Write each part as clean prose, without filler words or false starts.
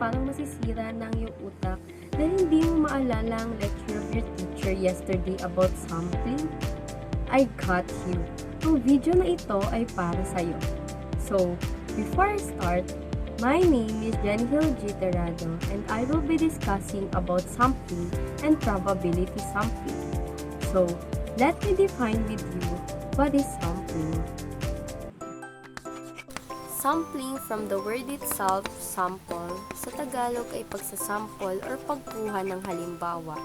parang masisira na ang iyong utak dahil hindi mo maalala ang lecture of your teacher yesterday about sampling? I got you. Ang video na ito ay para sa'yo. So, before I start, my name is Jenny G. Terrado and I will be discussing about sampling and probability sampling. So, let me define with you what is sampling. Sampling from the word itself, sample, sa Tagalog ay pagsasample or pagkuha ng halimbawa.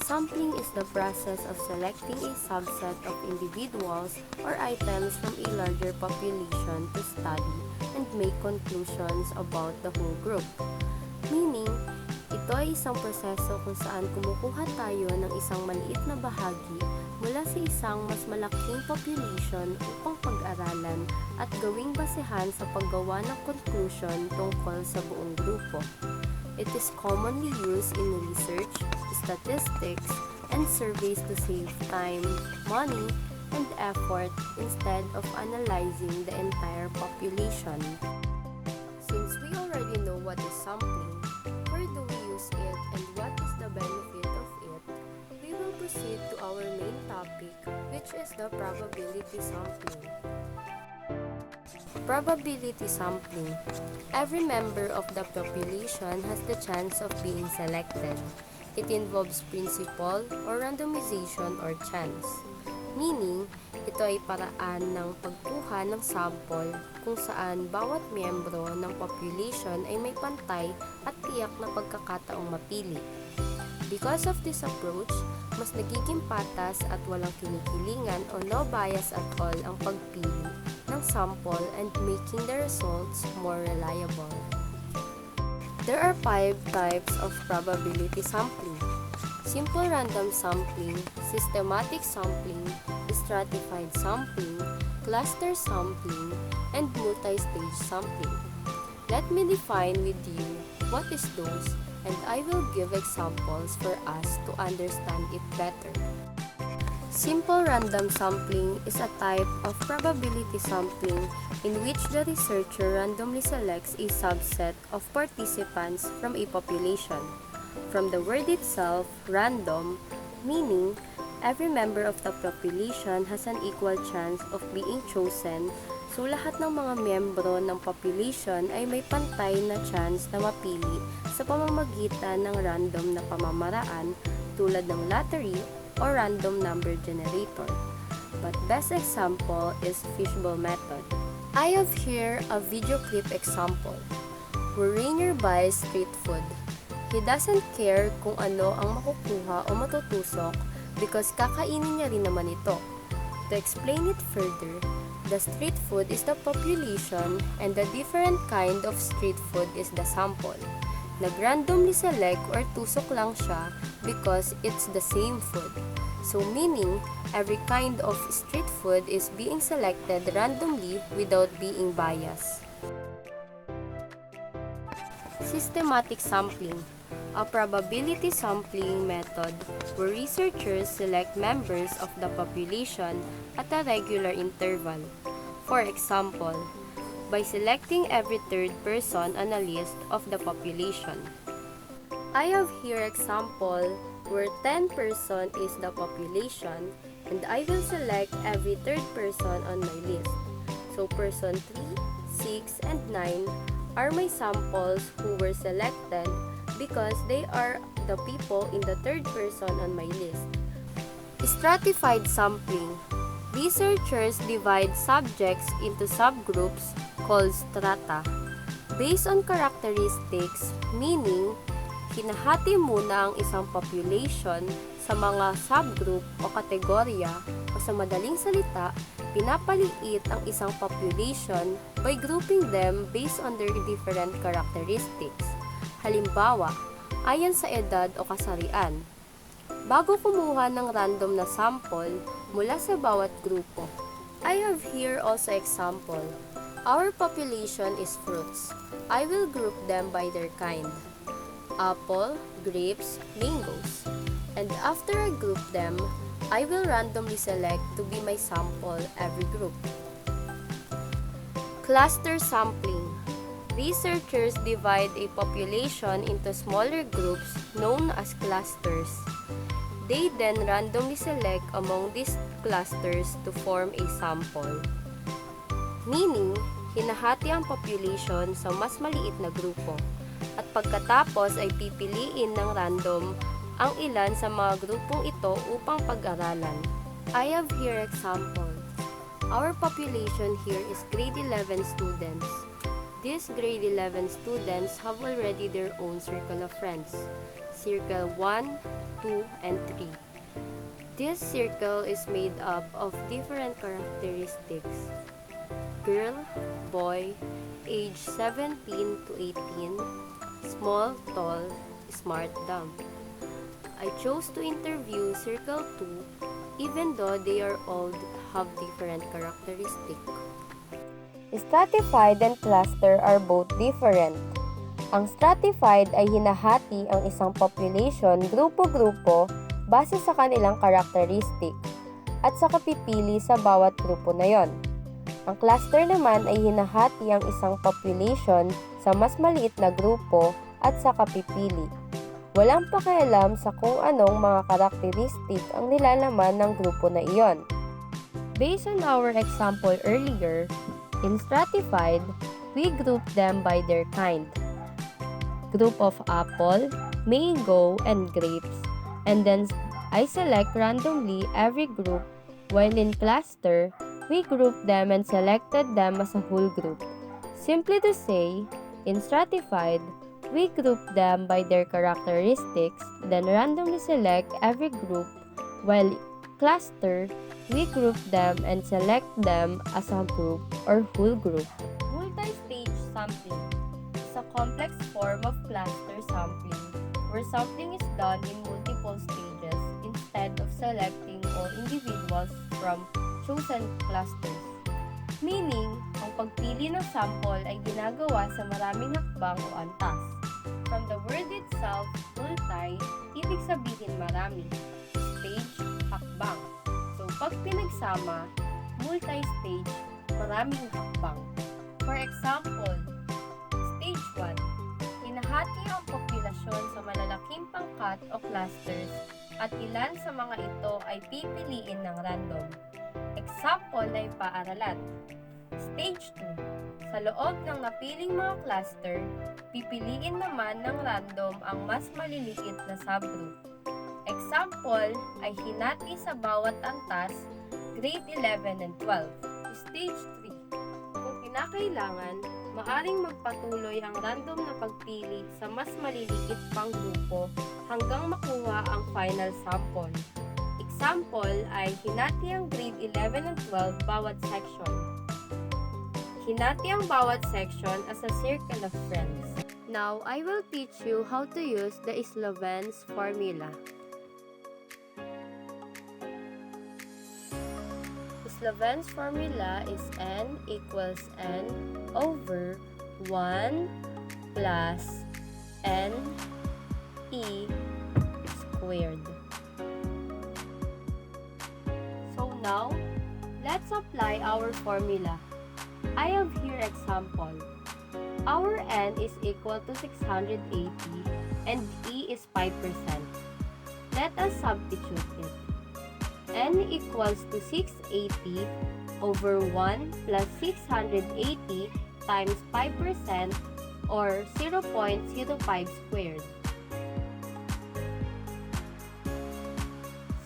Sampling is the process of selecting a subset of individuals or items from a larger population to study and make conclusions about the whole group. Meaning, ito ay isang proseso kung saan kumukuha tayo ng isang maliit na bahagi mula sa isang mas malaking population upang pag-aralan at gawing basehan sa paggawa ng conclusion tungkol sa buong grupo. It is commonly used in research, statistics, and surveys to save time, money, and effort instead of analyzing the entire population. Since we already know what is sampling, where do we use it, and what is the benefit of it, we will proceed to our main topic, which is the probability sampling. Probability sampling. Every member of the population has the chance of being selected. It involves principle or randomization or chance. Meaning, ito ay paraan ng pagkuha ng sample kung saan bawat miyembro ng population ay may pantay at tiyak na pagkakataong mapili. Because of this approach, mas nagiging patas at walang kinikilingan o no bias at all ang pagpili ng sample and making the results more reliable. There are 5 types of probability sampling: simple random sampling, systematic sampling, stratified sampling, cluster sampling, and multi-stage sampling. Let me define with you what is those, and I will give examples for us to understand it better. Simple random sampling is a type of probability sampling in which the researcher randomly selects a subset of participants from a population. From the word itself, random, meaning every member of the population has an equal chance of being chosen, so lahat ng mga miyembro ng population ay may pantay na chance na mapili sa pamamagitan ng random na pamamaraan tulad ng lottery or random number generator. But best example is fishbowl method. I have here a video clip example where Rainier buys street food. He doesn't care kung ano ang makukuha o matutusok because kakainin niya rin naman ito. To explain it further, the street food is the population and the different kind of street food is the sample. Nag-randomly select or tusok lang siya because it's the same food. So meaning, every kind of street food is being selected randomly without being biased. Systematic sampling, a probability sampling method where researchers select members of the population at a regular interval. For example, by selecting every third person on a list of the population. I have here example where 10 person is the population and I will select every third person on my list. So person 3, 6, and 9 are my samples who were selected because they are the people in the third person on my list. Stratified sampling. Researchers divide subjects into subgroups called strata based on characteristics, meaning hinahati muna ang isang population sa mga subgroup o kategorya o sa madaling salita, pinapaliit ang isang population by grouping them based on their different characteristics. Halimbawa, ayon sa edad o kasarian. Bago kumuha ng random na sample mula sa bawat grupo. I have here also example. Our population is fruits. I will group them by their kind. Apple, grapes, mangoes. And after I group them, I will randomly select to be my sample every group. Cluster sampling. Researchers divide a population into smaller groups known as clusters. They then randomly select among these clusters to form a sample. Meaning, hinahati ang population sa mas maliit na grupo. At pagkatapos ay pipiliin ng random ang ilan sa mga grupong ito upang pag-aralan. I have here example. Our population here is grade 11 students. These grade 11 students have already their own circle of friends. Circle 1, 2, and 3. This circle is made up of different characteristics. Girl, boy, age 17 to 18, small, tall, smart, dumb. I chose to interview Circle 2 even though they are all have different characteristics. Stratified and cluster are both different. Ang stratified ay hinahati ang isang population grupo-grupo base sa kanilang karakteristik at saka pipili sa bawat grupo na yon. Ang cluster naman ay hinahati ang isang population sa mas maliit na grupo at saka pipili. Walang pakialam sa kung anong mga karakteristik ang nilalaman ng grupo na iyon. Based on our example earlier, in stratified, we group them by their kind. Group of apple, mango, and grapes, and then I select randomly every group, while in cluster, we group them and selected them as a whole group. Simply to say, in stratified, we group them by their characteristics, then randomly select every group, while cluster, we group them and select them as a group or whole group. Multi-stage sampling is a complex form of cluster sampling where sampling is done in multiple stages instead of selecting all individuals from chosen clusters. Meaning, ang pagpili ng sample ay ginagawa sa maraming hakbang o antas. From the word itself, multi, ibig sabihin marami. Stage, hakbang. So, pag pinagsama, multi-stage, maraming hakbang. For example, stage 1, hinahati ang populasyon sa malalaking pangkat o clusters at ilan sa mga ito ay pipiliin ng random. Example na paaralan. Stage 2, sa loob ng napiling mga cluster, pipiliin naman ng random ang mas maliliit na subgroup. Example ay hinati sa bawat antas, grade 11 and 12. Stage 3. Kung kinakailangan, maaring magpatuloy ang random na pagpili sa mas maliliit pang grupo hanggang makuha ang final sample. Example ay hinati ang grade 11 and 12 bawat section. Hinati ang bawat section as a circle of friends. Now, I will teach you how to use the Sloven's formula. Sloven's formula is n equals n over 1 plus n e squared. So now, let's apply our formula. I have here example. Our n is equal to 680 and e is 5%. Let us substitute it. N equals to 680 over 1 plus 680 times 5% or 0.05 squared.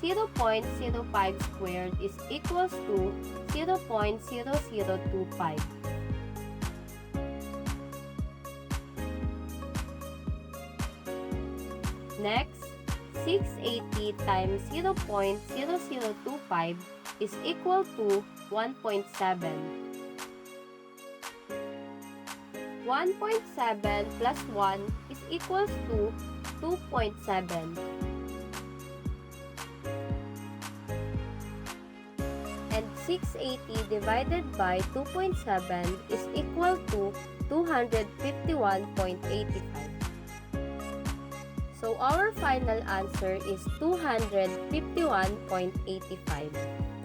0.05 squared is equals to 0.0025. Next, 680 times 0.0025 is equal to 1.7. 1.7 plus 1 is equals to 2.7. And 680 divided by 2.7 is equal to 251.85. So our final answer is 251.85.